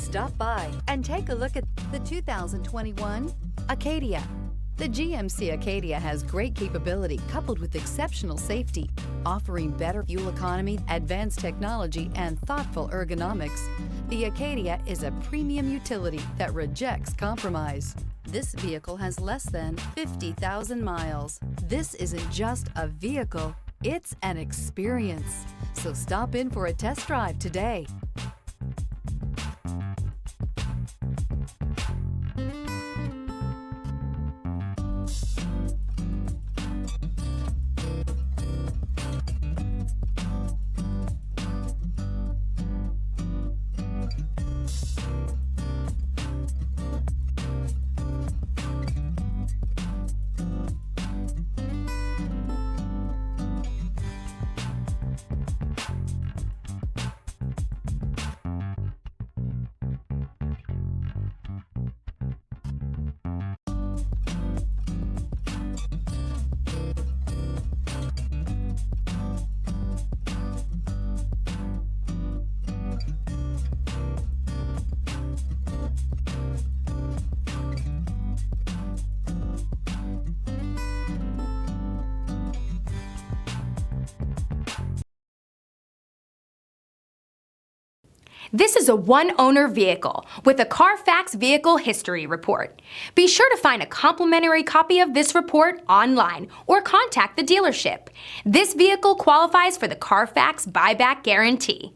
Stop by and take a look at the 2021 Acadia. The GMC Acadia has great capability coupled with exceptional safety, offering better fuel economy, advanced technology, and thoughtful ergonomics. The Acadia is a premium utility that rejects compromise. This vehicle has less than 50,000 miles. This isn't just a vehicle, it's an experience. So stop in for a test drive today. This is a one-owner vehicle with a Carfax Vehicle History Report. Be sure to find a complimentary copy of this report online or contact the dealership. This vehicle qualifies for the Carfax Buyback Guarantee.